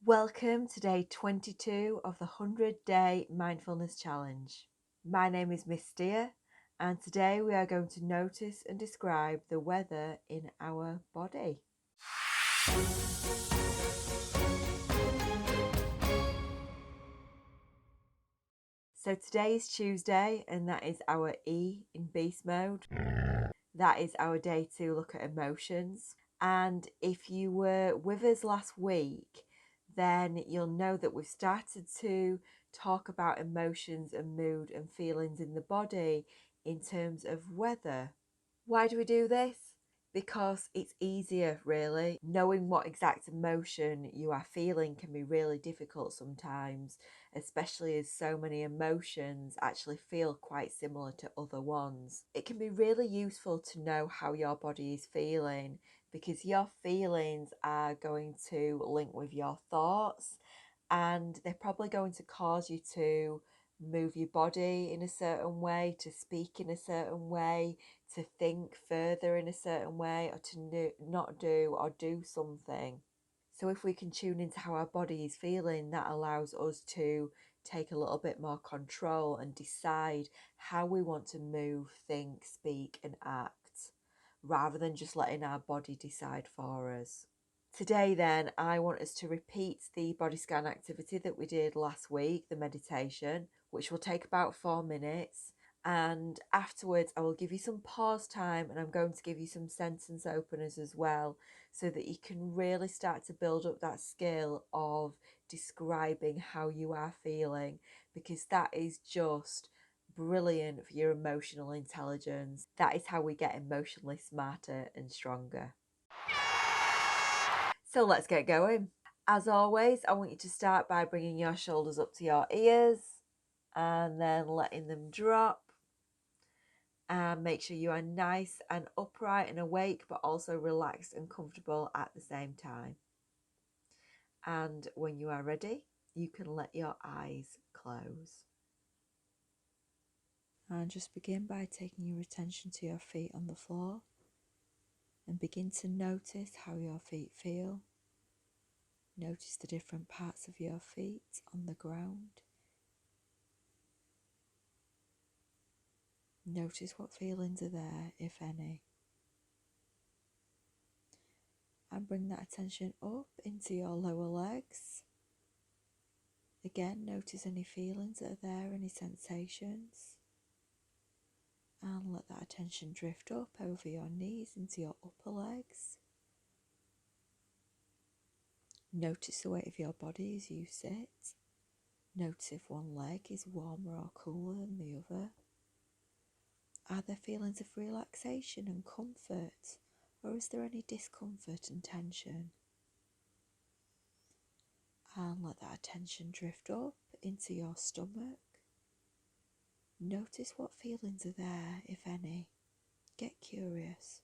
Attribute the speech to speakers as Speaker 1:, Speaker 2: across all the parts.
Speaker 1: Welcome to day 22 of the 100-day mindfulness challenge. My name is Miss Steer, and today we are going to notice and describe the weather in our body. So today is Tuesday, and that is our E in beast mode. That is our day to look at emotions. And if you were with us last week, then you'll know that we've started to talk about emotions and mood and feelings in the body in terms of weather. Why do we do this? Because it's easier, really. Knowing what exact emotion you are feeling can be really difficult sometimes, especially as so many emotions actually feel quite similar to other ones. It can be really useful to know how your body is feeling, because your feelings are going to link with your thoughts, and they're probably going to cause you to move your body in a certain way, to speak in a certain way, to think further in a certain way, or to not do or do something. So if we can tune into how our body is feeling, that allows us to take a little bit more control and decide how we want to move, think, speak and act, rather than just letting our body decide for us. Today then, I want us to repeat the body scan activity that we did last week, the meditation, which will take about 4 minutes. And afterwards, I will give you some pause time, and I'm going to give you some sentence openers as well, so that you can really start to build up that skill of describing how you are feeling, because that is just brilliant for your emotional intelligence. That is how we get emotionally smarter and stronger. So let's get going. As always, I want you to start by bringing your shoulders up to your ears and then letting them drop. And make sure you are nice and upright and awake, but also relaxed and comfortable at the same time. And when you are ready, you can let your eyes close. And just begin by taking your attention to your feet on the floor, and begin to notice how your feet feel. Notice the different parts of your feet on the ground. Notice what feelings are there, if any. And bring that attention up into your lower legs. Again, notice any feelings that are there, any sensations. And let that attention drift up over your knees into your upper legs. Notice the weight of your body as you sit. Notice if one leg is warmer or cooler than the other. Are there feelings of relaxation and comfort, or is there any discomfort and tension? And let that attention drift up into your stomach. Notice what feelings are there, if any. Get curious.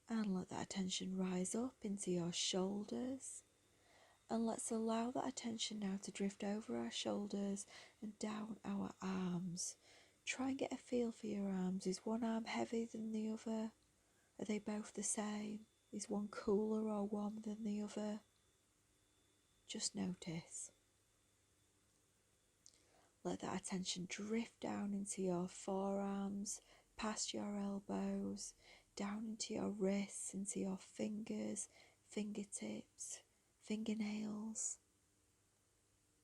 Speaker 1: And let that attention rise up into your shoulders. And let's allow that attention now to drift over our shoulders and down our arms. Try and get a feel for your arms. Is one arm heavier than the other? Are they both the same? Is one cooler or warmer than the other? Just notice. Let that attention drift down into your forearms, past your elbows, down into your wrists, into your fingers, fingertips, fingernails.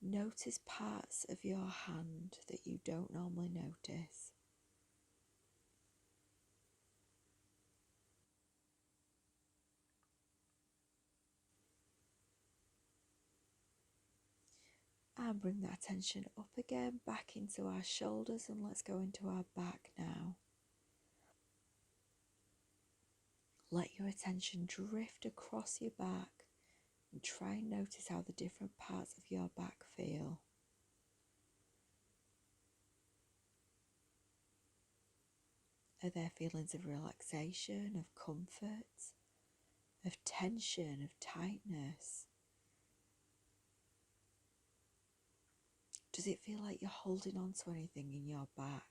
Speaker 1: Notice parts of your hand that you don't normally notice. And bring that attention up again, back into our shoulders, and let's go into our back now. Let your attention drift across your back and try and notice how the different parts of your back feel. Are there feelings of relaxation, of comfort, of tension, of tightness? Does it feel like you're holding on to anything in your back?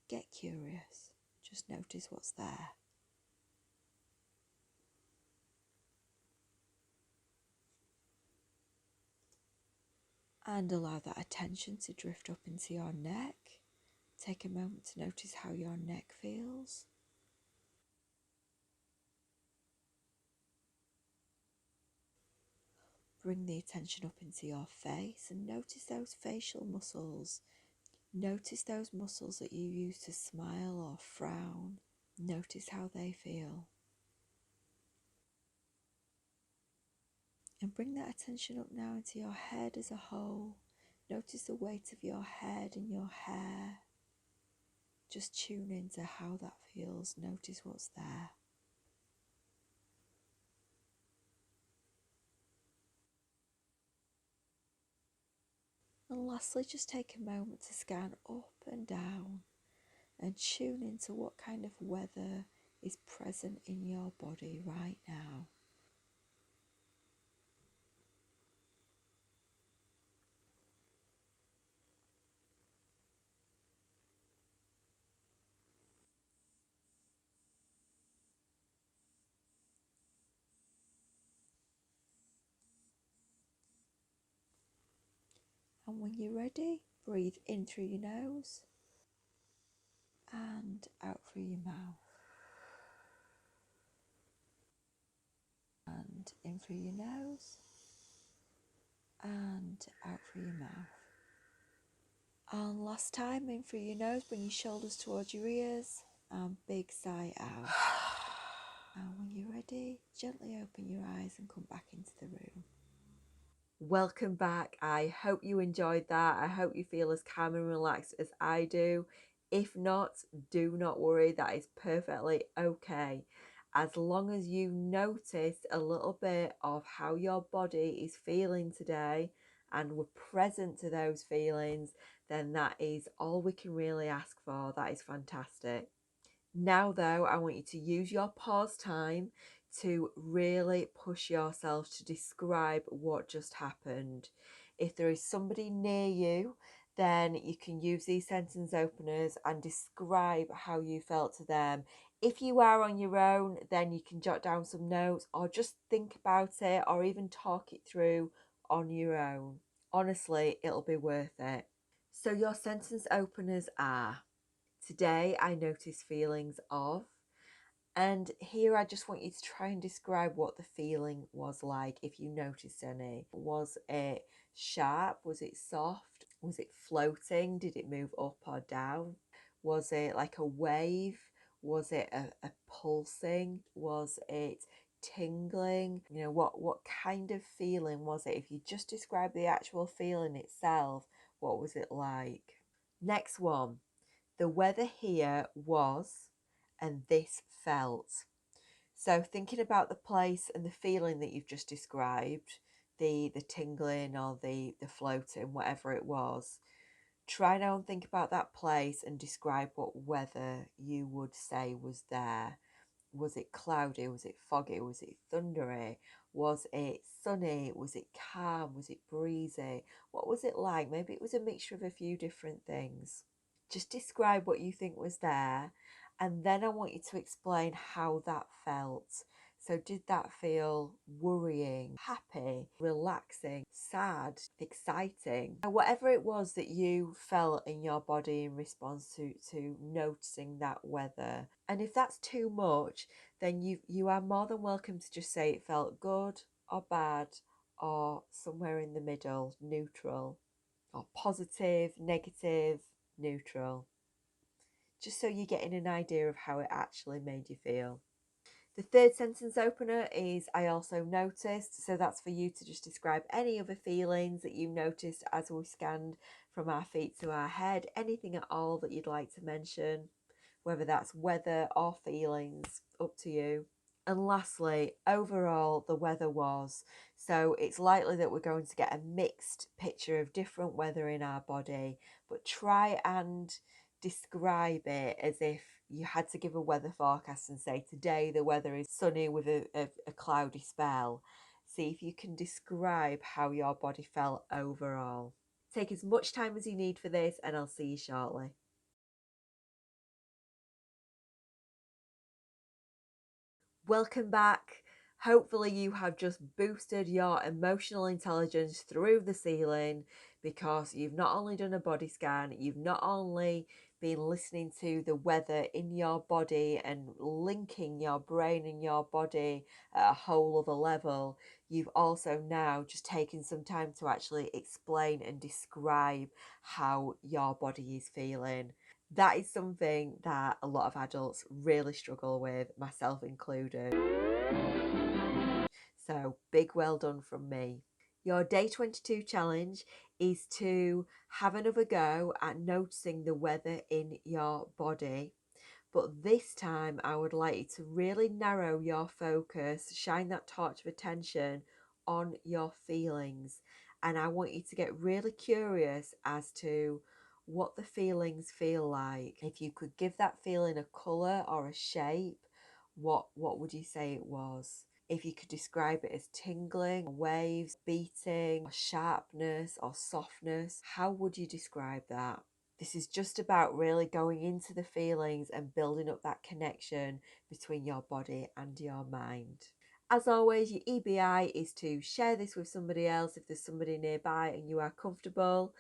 Speaker 1: Get curious. Just notice what's there. And allow that attention to drift up into your neck. Take a moment to notice how your neck feels. Bring the attention up into your face and notice those facial muscles. Notice those muscles that you use to smile or frown. Notice how they feel. And bring that attention up now into your head as a whole. Notice the weight of your head and your hair. Just tune into how that feels. Notice what's there. And lastly, just take a moment to scan up and down and tune into what kind of weather is present in your body right now. And when you're ready, breathe in through your nose and out through your mouth. And in through your nose and out through your mouth. And last time, in through your nose, bring your shoulders towards your ears and big sigh out. And when you're ready, gently open your eyes and come back into the room. Welcome back. I hope you enjoyed that. I hope you feel as calm and relaxed as I do. If not, do not worry. That is perfectly okay. As long as you notice a little bit of how your body is feeling today and we're present to those feelings, then that is all we can really ask for. That is fantastic. Now, though, I want you to use your pause time to really push yourself to describe what just happened. If there is somebody near you, then you can use these sentence openers and describe how you felt to them. If you are on your own, then you can jot down some notes or just think about it or even talk it through on your own. Honestly, it'll be worth it. So your sentence openers are: today I notice feelings of, and here I just want you to try and describe what the feeling was like, if you noticed any. Was it sharp? Was it soft? Was it floating? Did it move up or down? Was it like a wave? Was it a pulsing? Was it tingling? You know, what kind of feeling was it? If you just describe the actual feeling itself, what was it like? Next one. The weather here was, and this felt. So thinking about the place and the feeling that you've just described, the tingling or the floating, whatever it was, try now and think about that place and describe what weather you would say was there. Was it cloudy? Was it foggy? Was it thundery? Was it sunny? Was it calm? Was it breezy? What was it like? Maybe it was a mixture of a few different things. Just describe what you think was there, and then I want you to explain how that felt. So did that feel worrying, happy, relaxing, sad, exciting? Whatever it was that you felt in your body in response to noticing that weather. And if that's too much, then you are more than welcome to just say it felt good or bad or somewhere in the middle, neutral, or positive, negative, neutral, just so you're getting an idea of how it actually made you feel. The third sentence opener is I also noticed. So that's for you to just describe any other feelings that you noticed as we scanned from our feet to our head, anything at all that you'd like to mention, whether that's weather or feelings, up to you. And lastly, overall, the weather was. So it's likely that we're going to get a mixed picture of different weather in our body, but try and describe it as if you had to give a weather forecast and say today the weather is sunny with a cloudy spell. See if you can describe how your body felt overall. Take as much time as you need for this, and I'll see you shortly. Welcome back. Hopefully, you have just boosted your emotional intelligence through the ceiling because you've not only done a body scan, you've not only been listening to the weather in your body and linking your brain and your body at a whole other level, you've also now just taken some time to actually explain and describe how your body is feeling. That is something that a lot of adults really struggle with, myself included. So, big well done from me. Your day 22 challenge is to have another go at noticing the weather in your body. But this time, I would like you to really narrow your focus, shine that torch of attention on your feelings. And I want you to get really curious as to what the feelings feel like. If you could give that feeling a colour or a shape, what would you say it was? If you could describe it as tingling, waves, beating, or sharpness or softness, how would you describe that? This is just about really going into the feelings and building up that connection between your body and your mind. As always, your EBI is to share this with somebody else if there's somebody nearby and you are comfortable,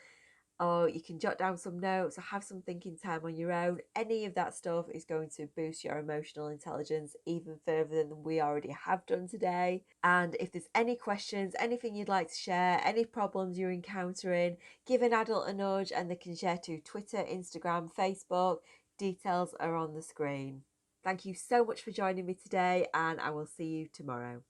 Speaker 1: or you can jot down some notes or have some thinking time on your own. Any of that stuff is going to boost your emotional intelligence even further than we already have done today. And if there's any questions, anything you'd like to share, any problems you're encountering, give an adult a nudge and they can share to Twitter, Instagram, Facebook. Details are on the screen. Thank you so much for joining me today, and I will see you tomorrow.